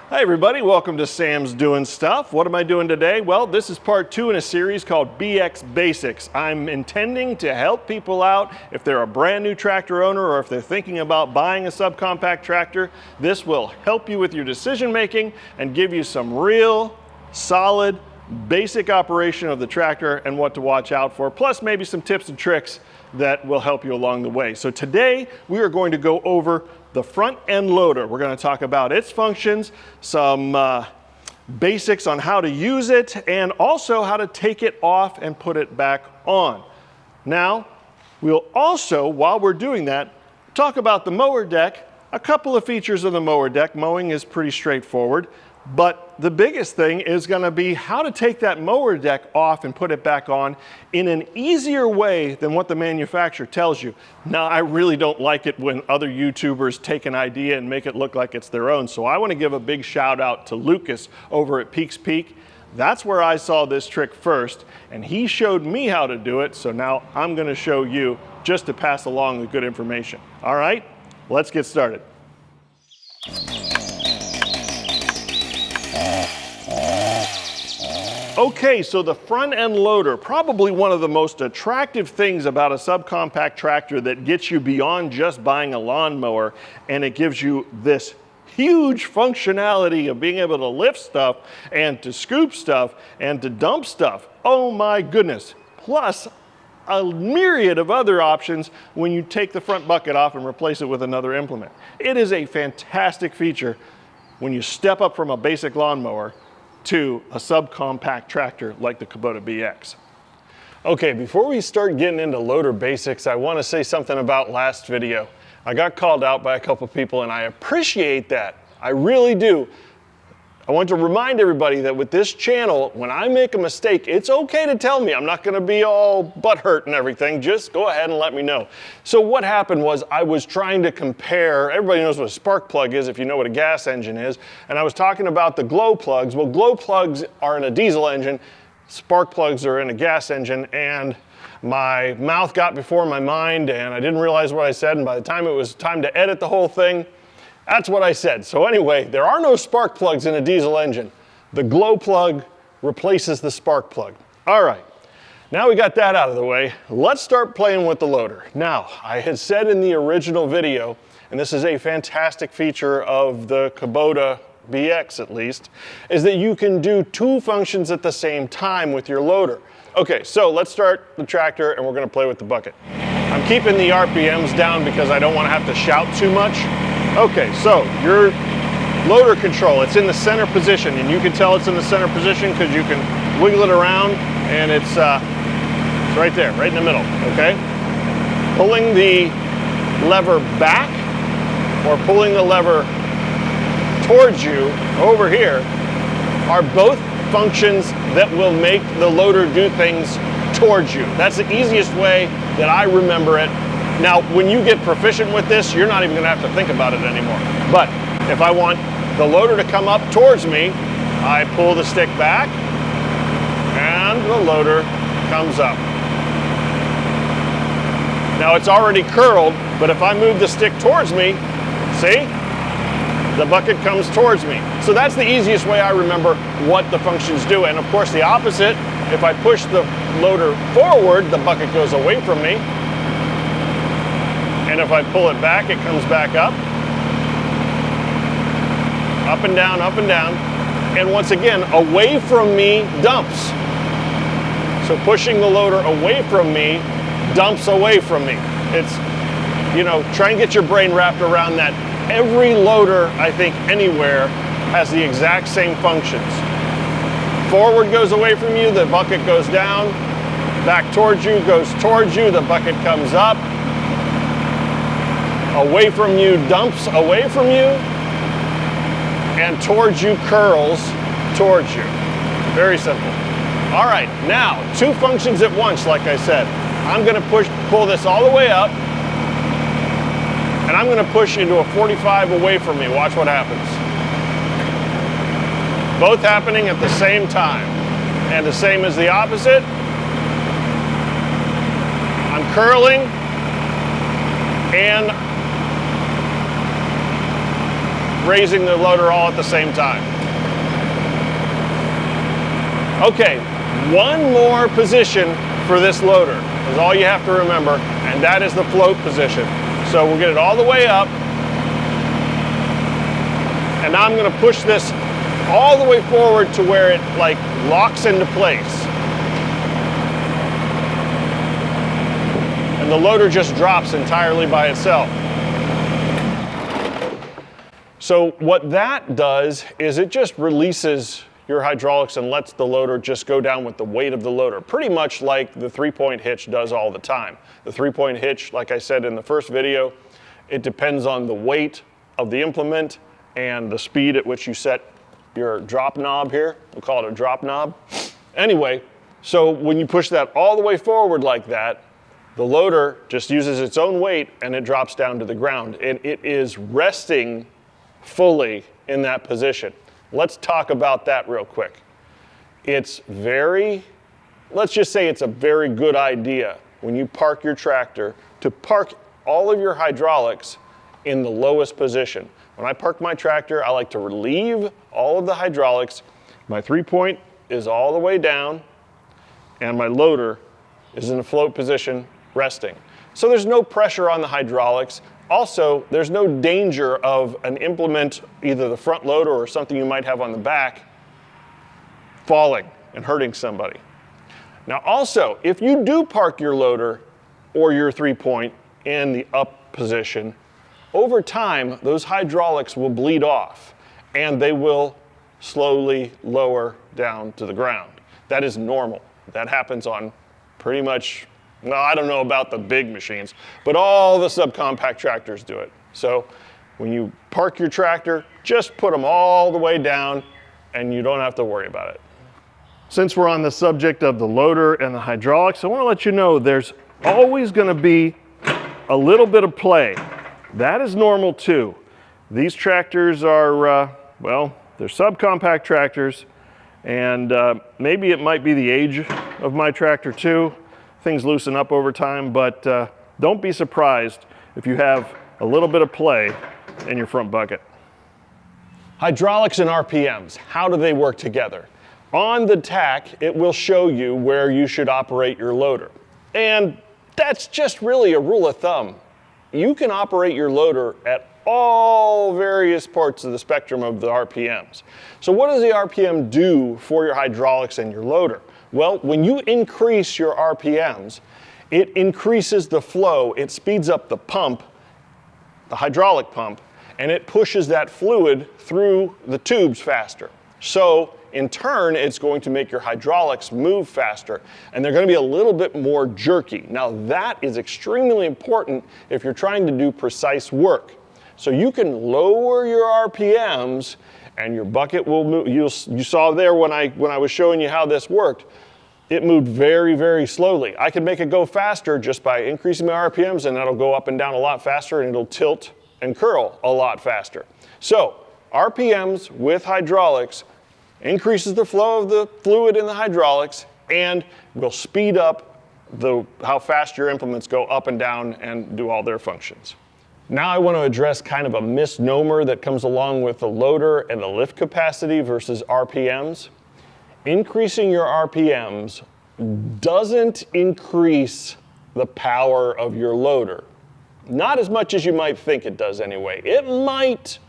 Hi everybody, welcome to Sam's Doing Stuff. What am I doing today? Well, this is part 2 in a series called BX Basics. I'm intending to help people out if they're a brand new tractor owner or if they're thinking about buying a subcompact tractor. This will help you with your decision making and give you some real, solid, basic operation of the tractor and what to watch out for, plus maybe some tips and tricks that will help you along the way. So today we are going to go over the front end loader. We're going to talk about its functions, some basics on how to use it, and also how to take it off and put it back on. Now, we'll also, while we're doing that, talk about the mower deck, a couple of features of the mower deck. Mowing is pretty straightforward, but the biggest thing is going to be how to take that mower deck off and put it back on in an easier way than what the manufacturer tells you. Now, I really don't like it when other YouTubers take an idea and make it look like it's their own, so I want to give a big shout out to Lucas over at Peaks Peak. That's where I saw this trick first, and he showed me how to do it, so now I'm going to show you just to pass along the good information. All right, let's get started. Okay, so the front end loader, probably one of the most attractive things about a subcompact tractor that gets you beyond just buying a lawnmower, and it gives you this huge functionality of being able to lift stuff and to scoop stuff and to dump stuff. Oh my goodness. Plus a myriad of other options when you take the front bucket off and replace it with another implement. It is a fantastic feature when you step up from a basic lawnmower to a subcompact tractor like the Kubota BX. Okay, before we start getting into loader basics, I want to say something about last video. I got called out by a couple people and I appreciate that. I really do. I want to remind everybody that with this channel, when I make a mistake, it's okay to tell me. I'm not going to be all butthurt and everything. Just go ahead and let me know. So what happened was I was trying to compare, everybody knows what a spark plug is if you know what a gas engine is, and I was talking about the glow plugs. Well, glow plugs are in a diesel engine, spark plugs are in a gas engine, and my mouth got before my mind and I didn't realize what I said, and by the time it was time to edit the whole thing, that's what I said. So anyway, there are no spark plugs in a diesel engine. The glow plug replaces the spark plug. All right, now we got that out of the way. Let's start playing with the loader. Now, I had said in the original video, and this is a fantastic feature of the Kubota BX at least, is that you can do two functions at the same time with your loader. Okay, so let's start the tractor and we're gonna play with the bucket. I'm keeping the RPMs down because I don't wanna have to shout too much. Okay, so your loader control, it's in the center position, and you can tell it's in the center position because you can wiggle it around and it's right there, right in the middle, okay? Pulling the lever back or pulling the lever towards you over here are both functions that will make the loader do things towards you. That's the easiest way that I remember it. Now, when you get proficient with this, you're not even gonna have to think about it anymore. But if I want the loader to come up towards me, I pull the stick back and the loader comes up. Now it's already curled, but if I move the stick towards me, see? The bucket comes towards me. So that's the easiest way I remember what the functions do. And of course the opposite, if I push the loader forward, the bucket goes away from me. And if I pull it back, it comes back up. Up and down, up and down. And once again, away from me dumps. So pushing the loader away from me dumps away from me. It's, you know, try and get your brain wrapped around that. Every loader, I think, anywhere has the exact same functions. Forward goes away from you, the bucket goes down. Back towards you goes towards you, the bucket comes up. Away from you dumps away from you, and towards you curls towards you. Very simple. All right, now two functions at once, like I said. I'm gonna pull this all the way up, and I'm gonna push into a 45 away from me. Watch what happens. Both happening at the same time. And the same as the opposite. I'm curling, and raising the loader all at the same time. Okay, one more position for this loader is all you have to remember, and that is the float position. So we'll get it all the way up, and now I'm going to push this all the way forward to where it like locks into place. And the loader just drops entirely by itself. So what that does is it just releases your hydraulics and lets the loader just go down with the weight of the loader, pretty much like the 3-point hitch does all the time. The 3-point hitch, like I said in the first video, it depends on the weight of the implement and the speed at which you set your drop knob here. We'll call it a drop knob. Anyway, so when you push that all the way forward like that, the loader just uses its own weight and it drops down to the ground. And it is resting fully in that position. Let's talk about that real quick. Let's just say it's a very good idea when you park your tractor to park all of your hydraulics in the lowest position. When I park my tractor, I like to relieve all of the hydraulics. My 3-point is all the way down, and my loader is in a float position, resting. So there's no pressure on the hydraulics. Also, there's no danger of an implement, either the front loader or something you might have on the back, falling and hurting somebody. Now also, if you do park your loader or your 3-point in the up position, over time, those hydraulics will bleed off and they will slowly lower down to the ground. That is normal. That happens on pretty much, well, I don't know about the big machines, but all the subcompact tractors do it. So when you park your tractor, just put them all the way down and you don't have to worry about it. Since we're on the subject of the loader and the hydraulics, I want to let you know there's always going to be a little bit of play. That is normal too. These tractors are, well, they're subcompact tractors, and maybe it might be the age of my tractor too. Things loosen up over time, but don't be surprised if you have a little bit of play in your front bucket. Hydraulics and RPMs, how do they work together? On the tack, it will show you where you should operate your loader. And that's just really a rule of thumb. You can operate your loader at all various parts of the spectrum of the RPMs. So what does the RPM do for your hydraulics and your loader? Well, when you increase your RPMs, it increases the flow, it speeds up the pump, the hydraulic pump, and it pushes that fluid through the tubes faster. So in turn, it's going to make your hydraulics move faster, and they're going to be a little bit more jerky. Now that is extremely important if you're trying to do precise work. So you can lower your RPMs and your bucket will move. You saw there when I was showing you how this worked, it moved very, very slowly. I could make it go faster just by increasing my RPMs, and that'll go up and down a lot faster, and it'll tilt and curl a lot faster. So RPMs with hydraulics increases the flow of the fluid in the hydraulics and will speed up how fast your implements go up and down and do all their functions. Now I want to address kind of a misnomer that comes along with the loader and the lift capacity versus RPMs. Increasing your RPMs doesn't increase the power of your loader. Not as much as you might think it does anyway. It might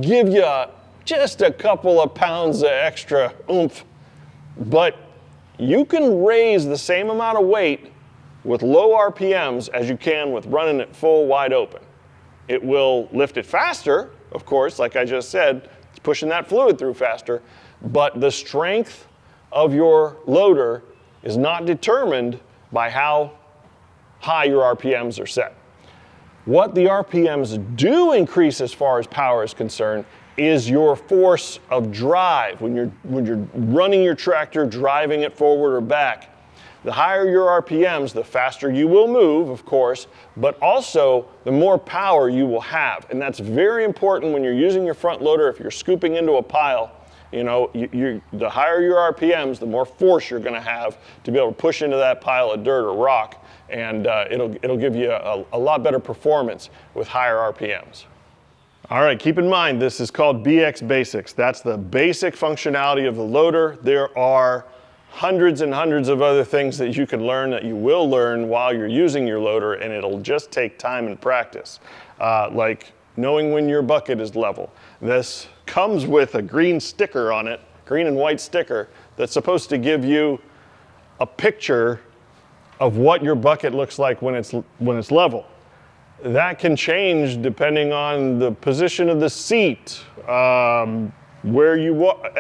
give you just a couple of pounds of extra oomph, but you can raise the same amount of weight with low RPMs as you can with running it full wide open. It will lift it faster, of course, like I just said, it's pushing that fluid through faster, but the strength of your loader is not determined by how high your RPMs are set. What the RPMs do increase as far as power is concerned is your force of drive. When you're running your tractor, driving it forward or back, the higher your RPMs, the faster you will move, of course, but also the more power you will have. And that's very important when you're using your front loader. If you're scooping into a pile, the higher your RPMs, the more force you're going to have to be able to push into that pile of dirt or rock, and it'll give you a lot better performance with higher RPMs. All right, keep in mind, this is called BX Basics. That's the basic functionality of the loader. There are hundreds and hundreds of other things that you can learn, that you will learn while you're using your loader, and it'll just take time and practice. Like knowing when your bucket is level. This comes with a green sticker on it, green and white sticker, that's supposed to give you a picture of what your bucket looks like when it's level. That can change depending on the position of the seat, where you walk.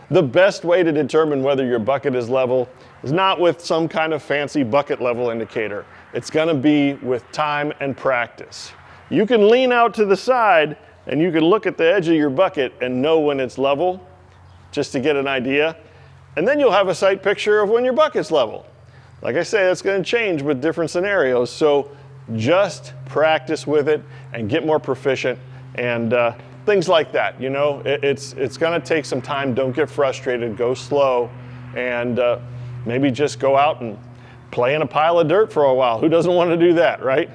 The best way to determine whether your bucket is level is not with some kind of fancy bucket level indicator. It's gonna be with time and practice. You can lean out to the side and you can look at the edge of your bucket and know when it's level, just to get an idea. And then you'll have a sight picture of when your bucket's level. Like I say, that's gonna change with different scenarios. So just practice with it and get more proficient and things like that. You know, it's gonna take some time. Don't get frustrated, go slow, and maybe just go out and play in a pile of dirt for a while. Who doesn't want to do that, right?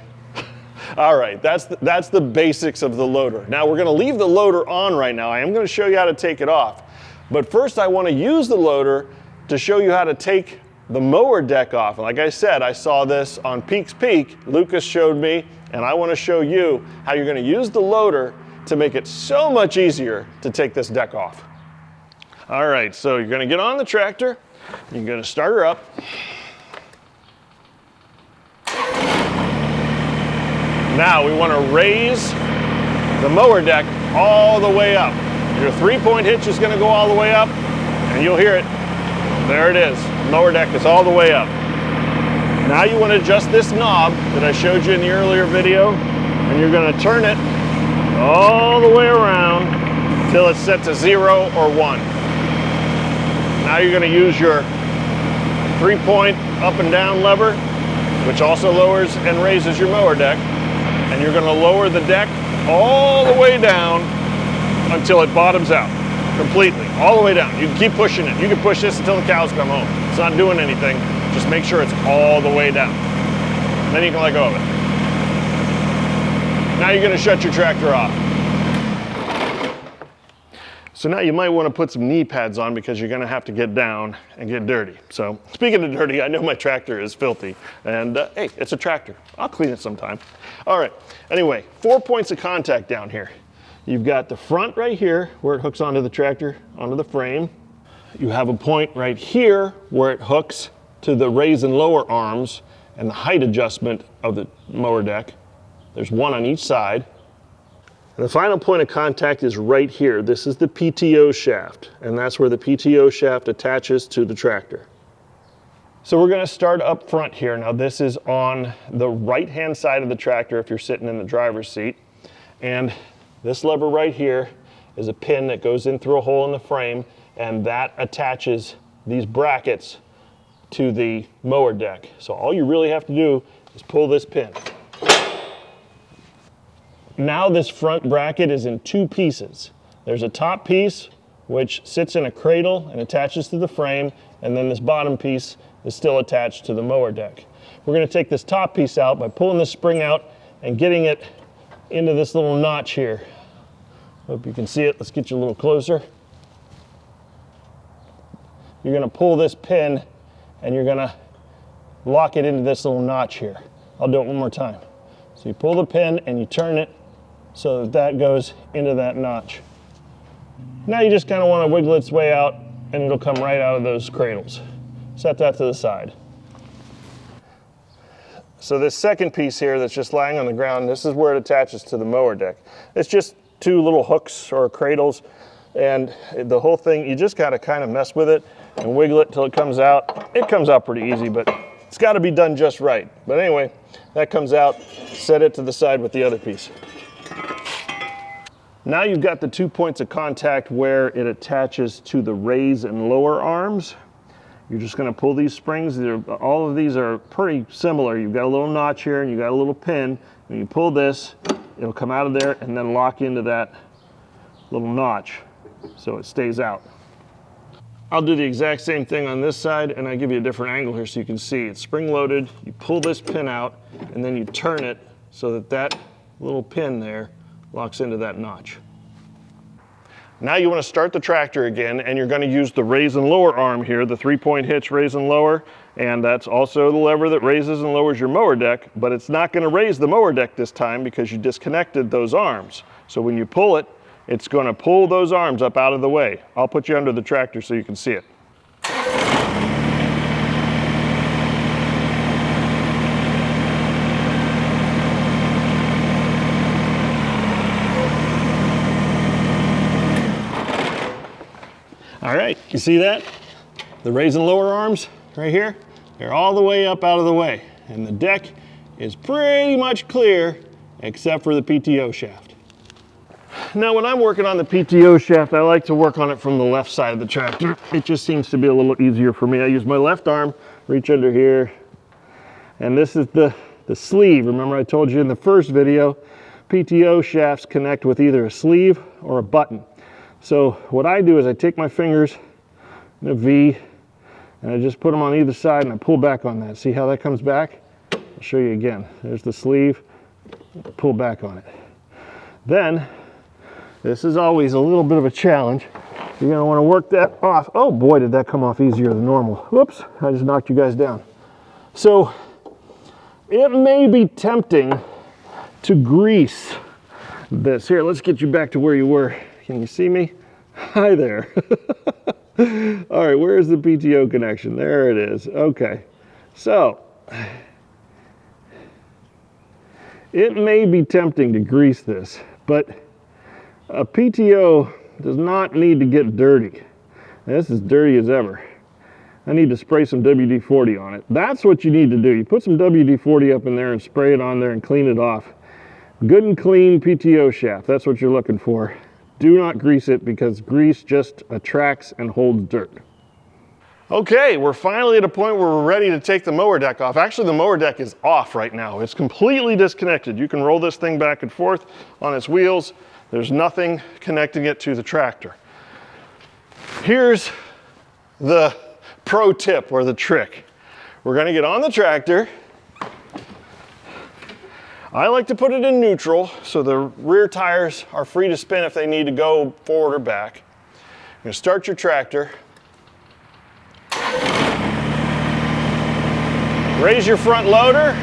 All right, that's the basics of the loader. Now we're gonna leave the loader on right now. I am gonna show you how to take it off. But first I wanna use the loader to show you how to take the mower deck off. And like I said, I saw this on Peaks Peak. Lucas showed me, and I wanna show you how you're gonna use the loader to make it so much easier to take this deck off. All right, so you're gonna get on the tractor, you're gonna start her up. Now we want to raise the mower deck all the way up. Your 3-point hitch is going to go all the way up, and you'll hear it. There it is. Mower deck is all the way up. Now you want to adjust this knob that I showed you in the earlier video, and you're going to turn it all the way around until it's set to 0 or 1. Now you're going to use your 3-point up and down lever, which also lowers and raises your mower deck. And you're going to lower the deck all the way down until it bottoms out completely, all the way down. You can keep pushing it. You can push this until the cows come home. It's not doing anything. Just make sure it's all the way down. Then you can let go of it. Now you're going to shut your tractor off. So now you might want to put some knee pads on because you're going to have to get down and get dirty. So speaking of dirty, I know my tractor is filthy, and hey, it's a tractor. I'll clean it sometime. All right, anyway, 4 points of contact down here. You've got the front right here where it hooks onto the tractor, onto the frame. You have a point right here where it hooks to the raise and lower arms and the height adjustment of the mower deck. There's one on each side. And the final point of contact is right here. This is the PTO shaft, and that's where the PTO shaft attaches to the tractor. So we're going to start up front here. Now this is on the right-hand side of the tractor if you're sitting in the driver's seat. And this lever right here is a pin that goes in through a hole in the frame, and that attaches these brackets to the mower deck. So all you really have to do is pull this pin. Now this front bracket is in 2 pieces. There's a top piece which sits in a cradle and attaches to the frame, and then this bottom piece is still attached to the mower deck. We're going to take this top piece out by pulling this spring out and getting it into this little notch here. Hope you can see it. Let's get you a little closer. You're going to pull this pin and you're going to lock it into this little notch here. I'll do it one more time. So you pull the pin and you turn it so that that goes into that notch. Now you just kind of want to wiggle its way out and it'll come right out of those cradles. Set that to the side. So this second piece here that's just lying on the ground, this is where it attaches to the mower deck. It's just 2 little hooks or cradles, and the whole thing, you just gotta kind of mess with it and wiggle it till it comes out. It comes out pretty easy, but it's gotta be done just right. But anyway, that comes out, set it to the side with the other piece. Now you've got the 2 points of contact where it attaches to the raise and lower arms. You're just going to pull these springs. All of these are pretty similar. You've got a little notch here and you've got a little pin. When you pull this, it'll come out of there and then lock into that little notch so it stays out. I'll do the exact same thing on this side, and I give you a different angle here so you can see. It's spring loaded. You pull this pin out and then you turn it so that that little pin there locks into that notch. Now you want to start the tractor again, and you're going to use the raise and lower arm here, the 3-point hitch raise and lower, and that's also the lever that raises and lowers your mower deck, but it's not going to raise the mower deck this time because you disconnected those arms. So when you pull it, it's going to pull those arms up out of the way. I'll put you under the tractor so you can see it. All right, you see that? The raise and lower arms right here, they're all the way up out of the way. And the deck is pretty much clear except for the PTO shaft. Now when I'm working on the PTO shaft, I like to work on it from the left side of the tractor. It just seems to be a little easier for me. I use my left arm, reach under here, and this is the sleeve. Remember I told you in the first video, PTO shafts connect with either a sleeve or a button. So what I do is I take my fingers in a V and I just put them on either side and I pull back on that. See how that comes back? I'll show you again. There's the sleeve, pull back on it. Then, this is always a little bit of a challenge. You're gonna wanna work that off. Oh boy, did that come off easier than normal. Whoops, I just knocked you guys down. So, it may be tempting to grease this. Here, let's get you back to where you were. Can you see me? Hi there. All right, where's the PTO connection? There it is. Okay. So, it may be tempting to grease this, but a PTO does not need to get dirty. This is dirty as ever. I need to spray some WD-40 on it. That's what you need to do. You put some WD-40 up in there and spray it on there and clean it off. Good and clean PTO shaft. That's what you're looking for. Do not grease it because grease just attracts and holds dirt. Okay, we're finally at a point where we're ready to take the mower deck off. Actually, the mower deck is off right now. It's completely disconnected. You can roll this thing back and forth on its wheels. There's nothing connecting it to the tractor. Here's the pro tip or the trick. We're gonna get on the tractor. I like to put it in neutral so the rear tires are free to spin if they need to go forward or back. You're gonna start your tractor. Raise your front loader.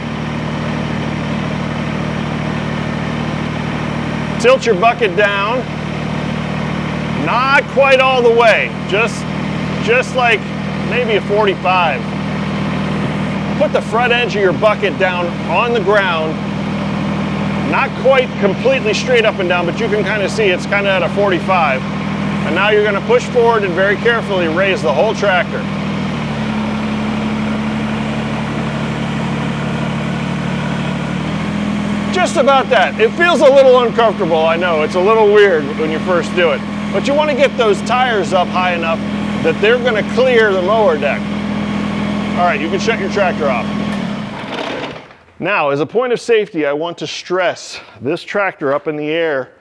Tilt your bucket down. Not quite all the way, just like maybe a 45. Put the front edge of your bucket down on the ground. Not quite completely straight up and down, but you can kind of see it's kind of at a 45. And now you're going to push forward and very carefully raise the whole tractor. Just about that. It feels a little uncomfortable, I know. It's a little weird when you first do it. But you want to get those tires up high enough that they're going to clear the mower deck. All right, you can shut your tractor off. Now, as a point of safety, I want to stress this tractor up in the air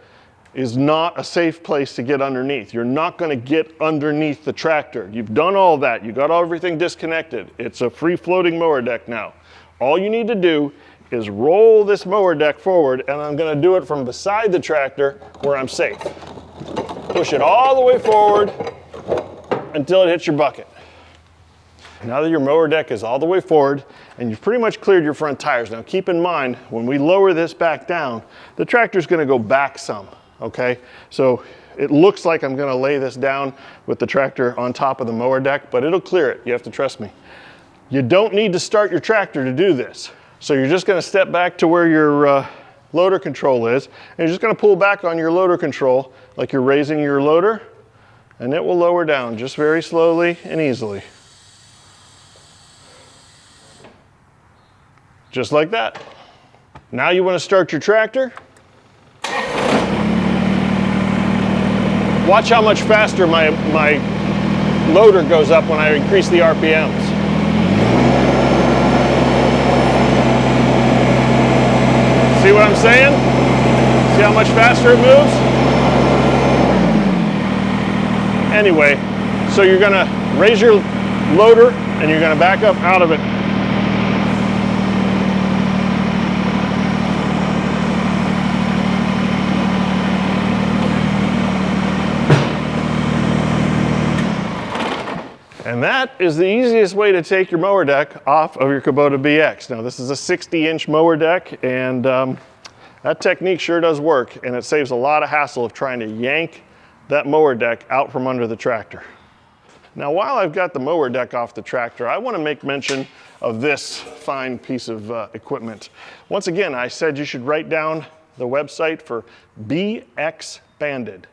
is not a safe place to get underneath. You're not going to get underneath the tractor. You've done all that. You got everything disconnected. It's a free-floating mower deck now. All you need to do is roll this mower deck forward, and I'm going to do it from beside the tractor where I'm safe. Push it all the way forward until it hits your bucket. Now that your mower deck is all the way forward and you've pretty much cleared your front tires, now keep in mind when we lower this back down, the tractor's going to go back some, okay? So it looks like I'm going to lay this down with the tractor on top of the mower deck, but it'll clear it. You have to trust me. You don't need to start your tractor to do this. So you're just going to step back to where your loader control is, and you're just going to pull back on your loader control like you're raising your loader, and it will lower down just very slowly and easily. Just like that. Now you want to start your tractor. Watch how much faster my loader goes up when I increase the RPMs. See what I'm saying? See how much faster it moves? Anyway, so you're gonna raise your loader and you're gonna back up out of it. And that is the easiest way to take your mower deck off of your Kubota BX. Now this is a 60-inch mower deck, and that technique sure does work, and it saves a lot of hassle of trying to yank that mower deck out from under the tractor. Now while I've got the mower deck off the tractor, I want to make mention of this fine piece of equipment. Once again, I said you should write down the website for BX Banded.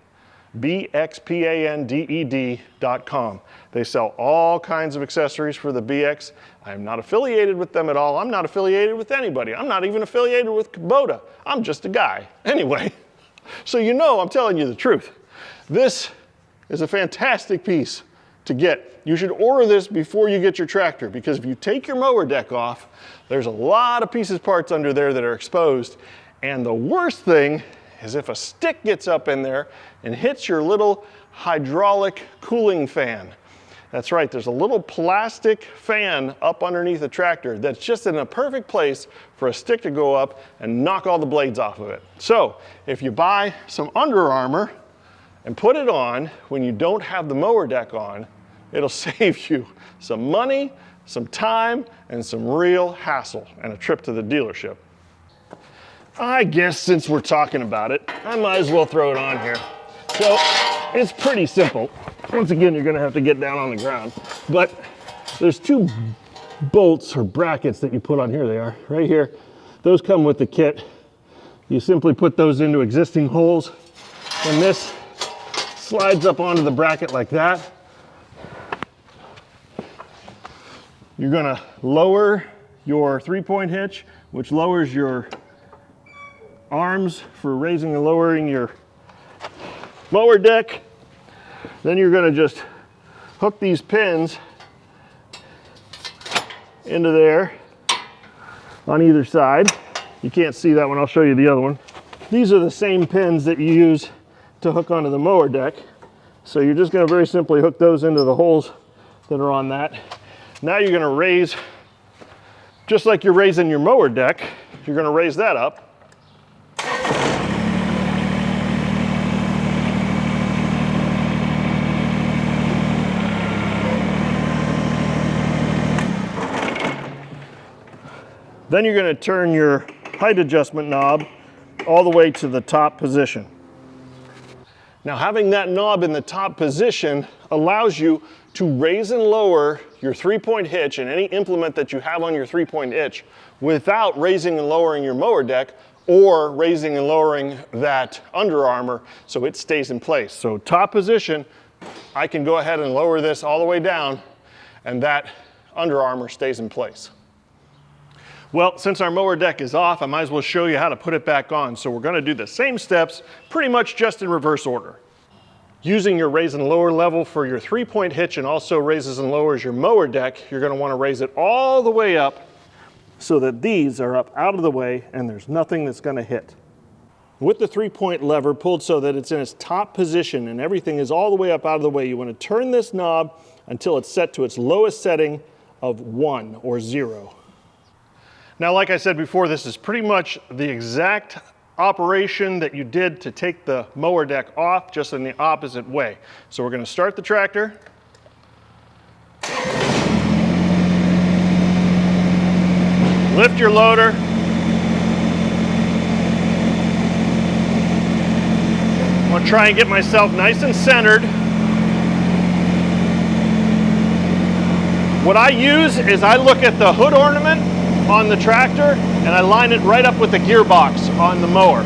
BXPANDED.com. They sell all kinds of accessories for the BX. I'm not affiliated with them at all. I'm not affiliated with anybody. I'm not even affiliated with Kubota. I'm just a guy. Anyway, so you know I'm telling you the truth. This is a fantastic piece to get. You should order this before you get your tractor, because if you take your mower deck off, there's a lot of pieces parts under there that are exposed. And the worst thing is if a stick gets up in there and hits your little hydraulic cooling fan. That's right, there's a little plastic fan up underneath the tractor that's just in a perfect place for a stick to go up and knock all the blades off of it. So if you buy some Under Armour and put it on when you don't have the mower deck on, it'll save you some money, some time, and some real hassle and a trip to the dealership. I guess since we're talking about it, I might as well throw it on here. So it's pretty simple. Once again, you're gonna have to get down on the ground, but there's two bolts or brackets that you put on here. They are right here. Those come with the kit. You simply put those into existing holes, and this slides up onto the bracket like that. You're gonna lower your 3-point hitch, which lowers your arms for raising and lowering your mower deck. Then you're going to just hook these pins into there on either side. You can't see that one, I'll show you the other one. These are the same pins that you use to hook onto the mower deck. So you're just going to very simply hook those into the holes that are on that. Now you're going to raise, just like you're raising your mower deck, you're going to raise that up. Then you're going to turn your height adjustment knob all the way to the top position. Now having that knob in the top position allows you to raise and lower your 3-point hitch and any implement that you have on your 3-point hitch without raising and lowering your mower deck or raising and lowering that Under Armour so it stays in place. So top position, I can go ahead and lower this all the way down and that Under Armour stays in place. Well, since our mower deck is off, I might as well show you how to put it back on. So we're going to do the same steps, pretty much just in reverse order. Using your raise and lower level for your 3-point hitch and also raises and lowers your mower deck, you're going to want to raise it all the way up so that these are up out of the way and there's nothing that's going to hit. With the 3-point lever pulled so that it's in its top position and everything is all the way up out of the way, you want to turn this knob until it's set to its lowest setting of 1 or 0. Now, like I said before, this is pretty much the exact operation that you did to take the mower deck off, just in the opposite way. So we're going to start the tractor. Lift your loader. I'm going to try and get myself nice and centered. What I use is I look at the hood ornament on the tractor and I line it right up with the gearbox on the mower.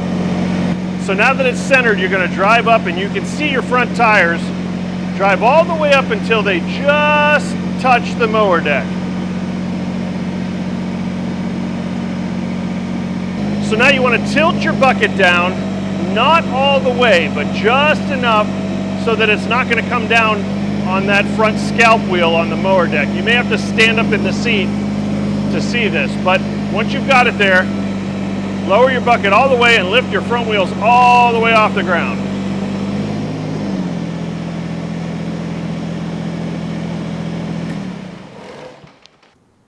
So now that it's centered, you're going to drive up and you can see your front tires. Drive all the way up until they just touch the mower deck. So now you want to tilt your bucket down, not all the way, but just enough so that it's not going to come down on that front scalp wheel on the mower deck. You may have to stand up in the seat to see this, but once you've got it there, lower your bucket all the way and lift your front wheels all the way off the ground.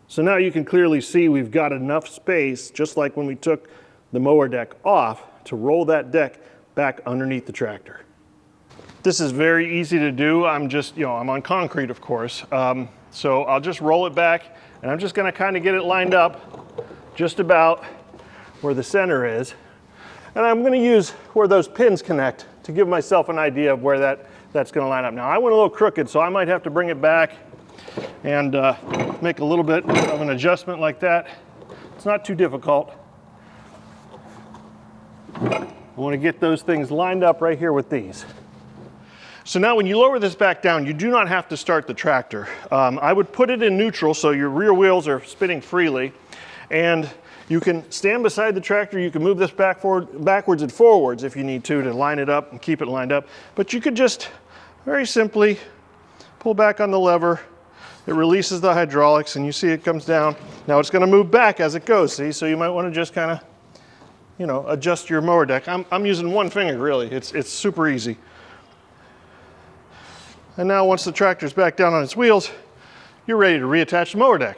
So now you can clearly see we've got enough space, just like when we took the mower deck off, to roll that deck back underneath the tractor. This is very easy to do. I'm just, I'm on concrete, of course. So I'll just roll it back, and I'm just gonna kind of get it lined up just about where the center is. And I'm gonna use where those pins connect to give myself an idea of where that's gonna line up. Now I went a little crooked, so I might have to bring it back and make a little bit of an adjustment like that. It's not too difficult. I wanna get those things lined up right here with these. So now when you lower this back down, you do not have to start the tractor. I would put it in neutral so your rear wheels are spinning freely, and you can stand beside the tractor. You can move this backwards and forwards if you need to line it up and keep it lined up. But you could just very simply pull back on the lever. It releases the hydraulics, and you see it comes down. Now it's going to move back as it goes, see? So you might want to just kind of, adjust your mower deck. I'm using one finger, really. It's super easy. And now once the tractor's back down on its wheels, you're ready to reattach the mower deck.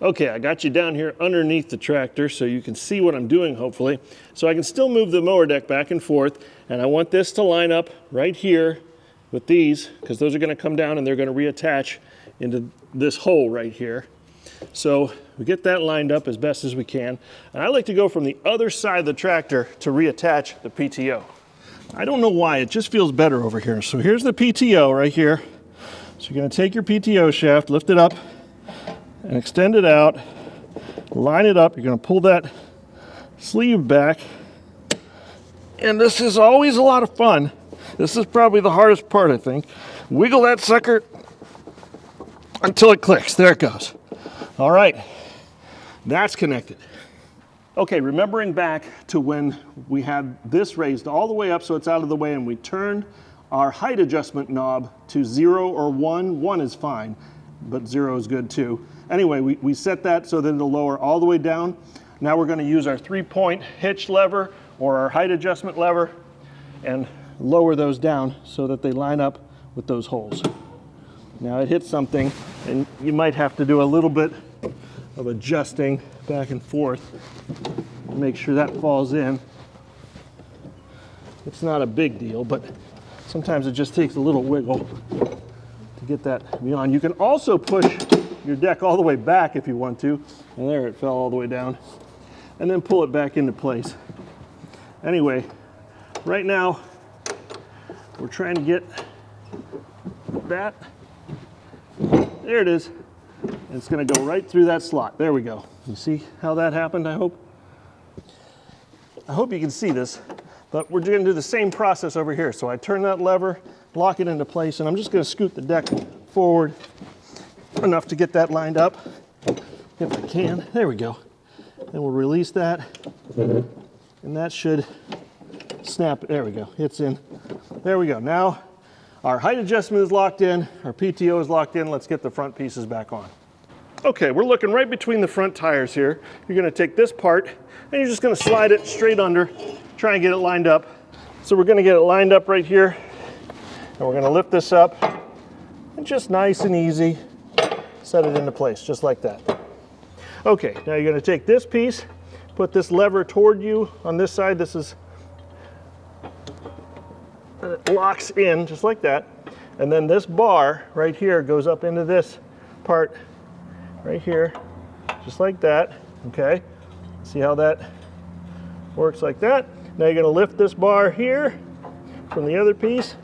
Okay, I got you down here underneath the tractor so you can see what I'm doing, hopefully. So I can still move the mower deck back and forth, and I want this to line up right here with these, because those are going to come down and they're going to reattach into this hole right here. So we get that lined up as best as we can. And I like to go from the other side of the tractor to reattach the PTO. I don't know why, it just feels better over here. So here's the PTO right here. So you're going to take your PTO shaft, lift it up, and extend it out, line it up. You're going to pull that sleeve back. And this is always a lot of fun. This is probably the hardest part, I think. Wiggle that sucker until it clicks. There it goes. All right, that's connected. Okay, remembering back to when we had this raised all the way up so it's out of the way, and we turned our height adjustment knob to 0 or 1. 1 is fine, but 0 is good too. Anyway, we set that so that it'll lower all the way down. Now we're going to use our 3-point hitch lever or our height adjustment lever and lower those down so that they line up with those holes. Now it hits something, and you might have to do a little bit of adjusting back and forth to make sure that falls in. It's not a big deal, but sometimes it just takes a little wiggle to get that beyond. You can also push your deck all the way back if you want to, and there it fell all the way down, and then pull it back into place. Anyway, right now we're trying to get that. There it is. And it's going to go right through that slot. There we go. You see how that happened, I hope? I hope you can see this, but we're going to do the same process over here. So I turn that lever, lock it into place, and I'm just going to scoot the deck forward enough to get that lined up, if I can. There we go. And we'll release that, and that should snap. There we go. It's in. There we go. Now our height adjustment is locked in, our PTO is locked in. Let's get the front pieces back on. Okay, we're looking right between the front tires here. You're gonna take this part and you're just gonna slide it straight under, try and get it lined up. So we're gonna get it lined up right here, and we're gonna lift this up and just nice and easy, set it into place, just like that. Okay, now you're gonna take this piece, put this lever toward you on this side. This is, it locks in just like that, and then this bar right here goes up into this part right here, just like that. Okay, see how that works like that? Now you're going to lift this bar here from the other piece,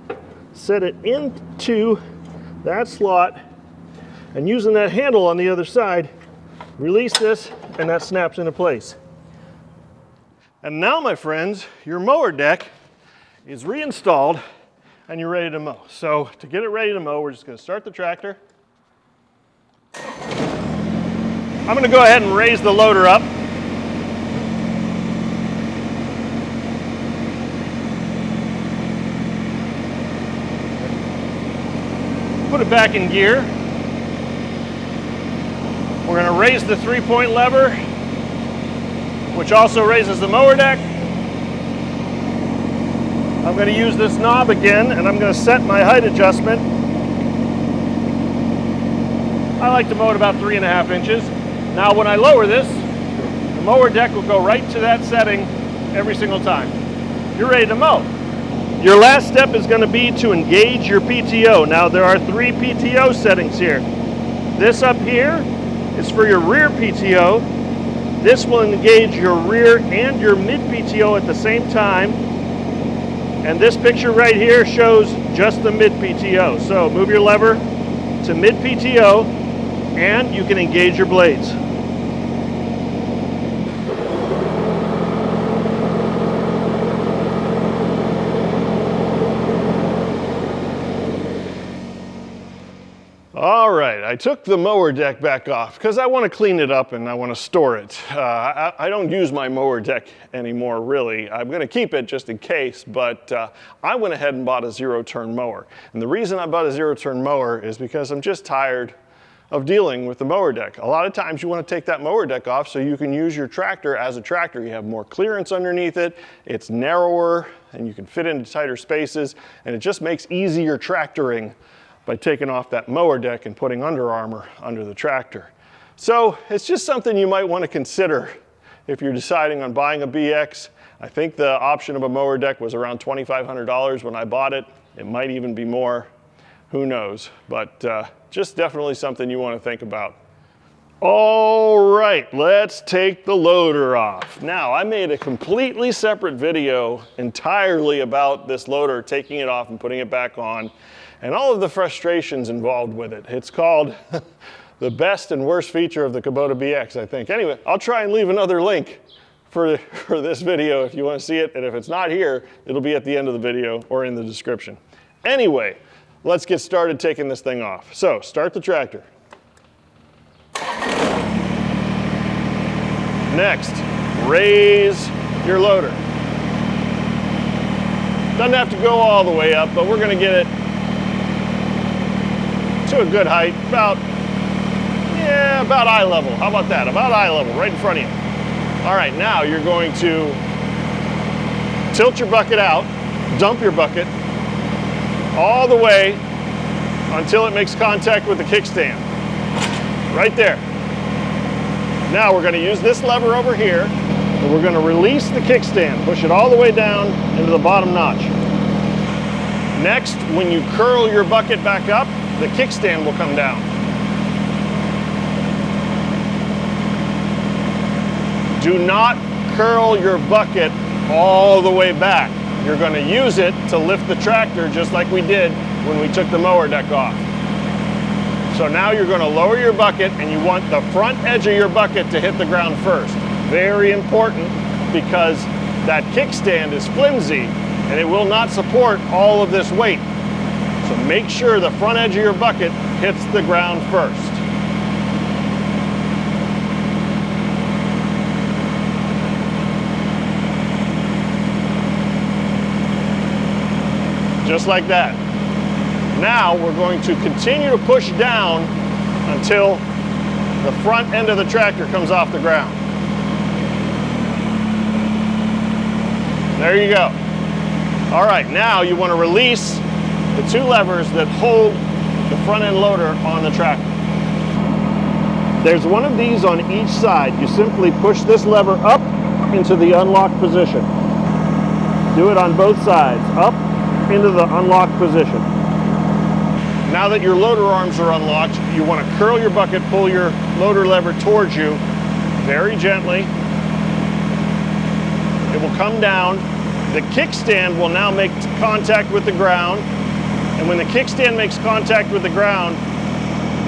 set it into that slot, and using that handle on the other side, release this, and that snaps into place. And now, my friends, your mower deck is reinstalled and you're ready to mow. So to get it ready to mow, we're just going to start the tractor. I'm going to go ahead and raise the loader up. Put it back in gear. We're going to raise the 3-point lever, which also raises the mower deck. I'm going to use this knob again, and I'm going to set my height adjustment. I like to mow at about 3.5 inches. Now when I lower this, the mower deck will go right to that setting every single time. You're ready to mow. Your last step is going to be to engage your PTO. Now there are 3 PTO settings here. This up here is for your rear PTO. This will engage your rear and your mid PTO at the same time. And this picture right here shows just the mid PTO. So move your lever to mid PTO and you can engage your blades. All right, I took the mower deck back off because I want to clean it up and I want to store it. I don't use my mower deck anymore, really. I'm going to keep it just in case, but I went ahead and bought a zero-turn mower. And the reason I bought a zero-turn mower is because I'm just tired of dealing with the mower deck. A lot of times you want to take that mower deck off so you can use your tractor as a tractor. You have more clearance underneath it, it's narrower, and you can fit into tighter spaces, and it just makes easier tractoring by taking off that mower deck and putting Under Armour under the tractor. So it's just something you might want to consider if you're deciding on buying a BX. I think the option of a mower deck was around $2,500 when I bought it. It might even be more, who knows, but just definitely something you want to think about. All right, let's take the loader off. Now, I made a completely separate video entirely about this loader, taking it off and putting it back on, and all of the frustrations involved with it. It's called the best and worst feature of the Kubota BX, I think. Anyway, I'll try and leave another link for this video if you want to see it, and if it's not here, it'll be at the end of the video or in the description. Anyway, let's get started taking this thing off. So, start the tractor. Next, raise your loader. Doesn't have to go all the way up, but we're going to get it to a good height, about eye level. How about that? About eye level, right in front of you. All right, now you're going to tilt your bucket out, dump your bucket all the way until it makes contact with the kickstand. Right there. Now we're going to use this lever over here, and we're going to release the kickstand, push it all the way down into the bottom notch. Next, when you curl your bucket back up, the kickstand will come down. Do not curl your bucket all the way back. You're going to use it to lift the tractor just like we did when we took the mower deck off. So now you're going to lower your bucket and you want the front edge of your bucket to hit the ground first. Very important because that kickstand is flimsy and it will not support all of this weight. So make sure the front edge of your bucket hits the ground first. Just like that. Now we're going to continue to push down until the front end of the tractor comes off the ground. There you go. All right, now you want to release the 2 levers that hold the front end loader on the tractor. There's one of these on each side. You simply push this lever up into the unlocked position. Do it on both sides, up into the unlocked position. Now that your loader arms are unlocked, you want to curl your bucket, pull your loader lever towards you very gently. It will come down. The kickstand will now make contact with the ground. And when the kickstand makes contact with the ground,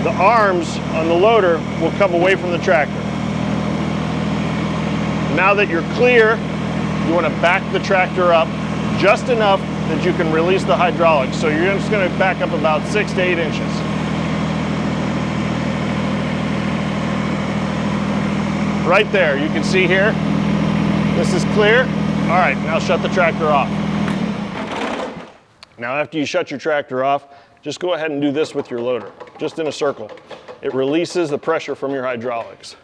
the arms on the loader will come away from the tractor. Now that you're clear, you want to back the tractor up just enough that you can release the hydraulics. So you're just going to back up about 6 to 8 inches. Right there, you can see here, this is clear. All right, now shut the tractor off. Now after you shut your tractor off, just go ahead and do this with your loader, just in a circle. It releases the pressure from your hydraulics.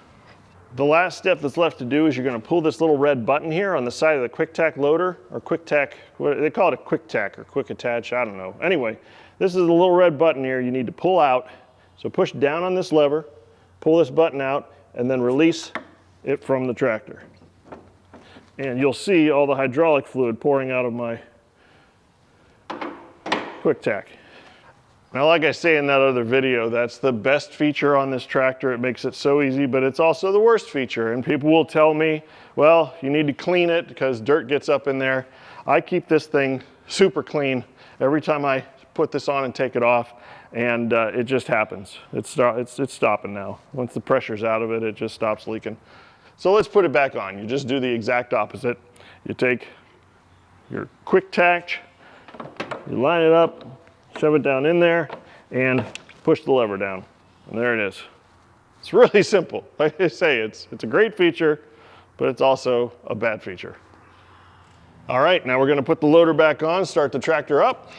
The last step that's left to do is you're going to pull this little red button here on the side of the quick tack loader, or quick tack, they call it a quick tack or quick attach, I don't know. Anyway, this is the little red button here you need to pull out. So push down on this lever, pull this button out, and then release it from the tractor. And you'll see all the hydraulic fluid pouring out of my quick tack. Now, like I say in that other video, that's the best feature on this tractor. It makes it so easy, but it's also the worst feature. And people will tell me, well, you need to clean it because dirt gets up in there. I keep this thing super clean every time I put this on and take it off, and it just happens. It's stopping now. Once the pressure's out of it, it just stops leaking. So let's put it back on. You just do the exact opposite. You take your quick tack, you line it up, shove it down in there, and push the lever down. And there it is. It's really simple. Like I say, it's a great feature, but it's also a bad feature. All right, now we're gonna put the loader back on, start the tractor up.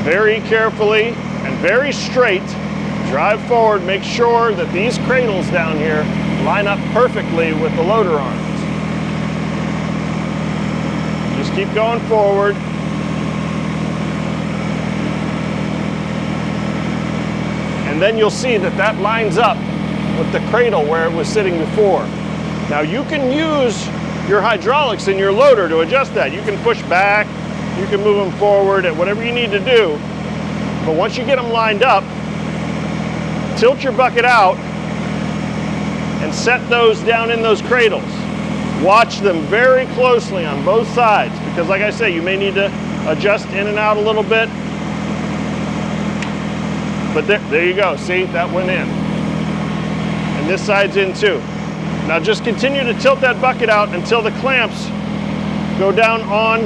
Very carefully and very straight, drive forward, make sure that these cradles down here line up perfectly with the loader arms. Just keep going forward. And then you'll see that that lines up with the cradle where it was sitting before. Now you can use your hydraulics in your loader to adjust that. You can push back, you can move them forward, at whatever you need to do. But once you get them lined up, tilt your bucket out and set those down in those cradles. Watch them very closely on both sides because, like I say, you may need to adjust in and out a little bit. But there you go, see, that went in. And this side's in too. Now just continue to tilt that bucket out until the clamps go down on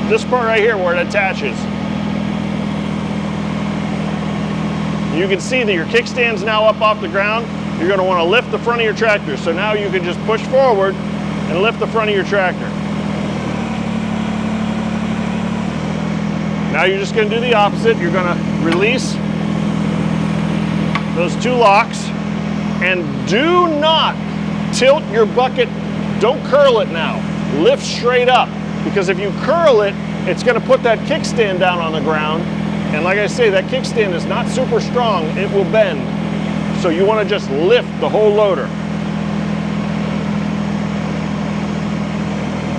this part right here where it attaches. You can see that your kickstand's now up off the ground. You're gonna wanna lift the front of your tractor. So now you can just push forward and lift the front of your tractor. Now you're just gonna do the opposite. You're gonna release those two locks and do not tilt your bucket. Don't curl it now. Lift straight up because if you curl it, it's gonna put that kickstand down on the ground. And like I say, that kickstand is not super strong. It will bend. So you wanna just lift the whole loader.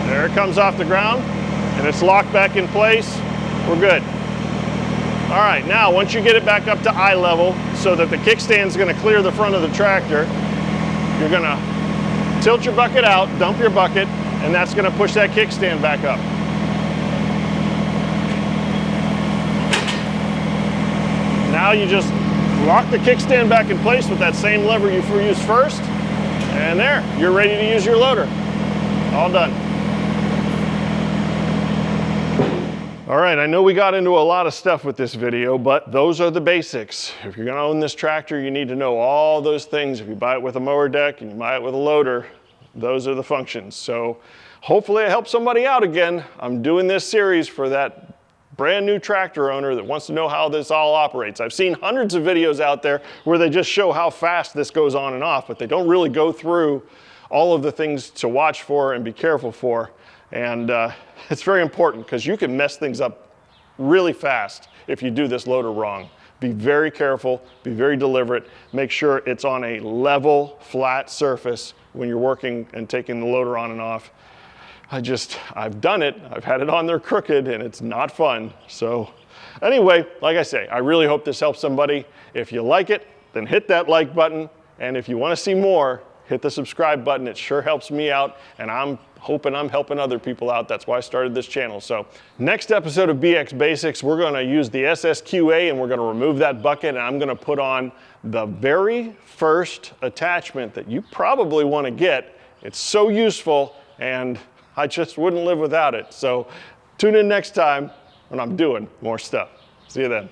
There it comes off the ground and it's locked back in place. We're good. All right, now once you get it back up to eye level so that the kickstand's gonna clear the front of the tractor, you're gonna tilt your bucket out, dump your bucket, and that's gonna push that kickstand back up. Now you just lock the kickstand back in place with that same lever you used first, and there, you're ready to use your loader. All done. All right, I know we got into a lot of stuff with this video, but those are the basics. If you're gonna own this tractor, you need to know all those things. If you buy it with a mower deck and you buy it with a loader, those are the functions. So hopefully I helped somebody out again. I'm doing this series for that brand new tractor owner that wants to know how this all operates. I've seen hundreds of videos out there where they just show how fast this goes on and off, but they don't really go through all of the things to watch for and be careful for. And it's very important because you can mess things up really fast if you do this loader wrong. Be very careful, be very deliberate, make sure it's on a level, flat surface when you're working and taking the loader on and off. I've done it, I've had it on there crooked and it's not fun. So anyway, like I say, I really hope this helps somebody. If you like it, then hit that like button. And if you want to see more, hit the subscribe button. It sure helps me out and I'm hoping I'm helping other people out. That's why I started this channel. So next episode of BX Basics, we're gonna use the SSQA and we're gonna remove that bucket and I'm gonna put on the very first attachment that you probably wanna get. It's so useful and I just wouldn't live without it. So tune in next time when I'm doing more stuff. See you then.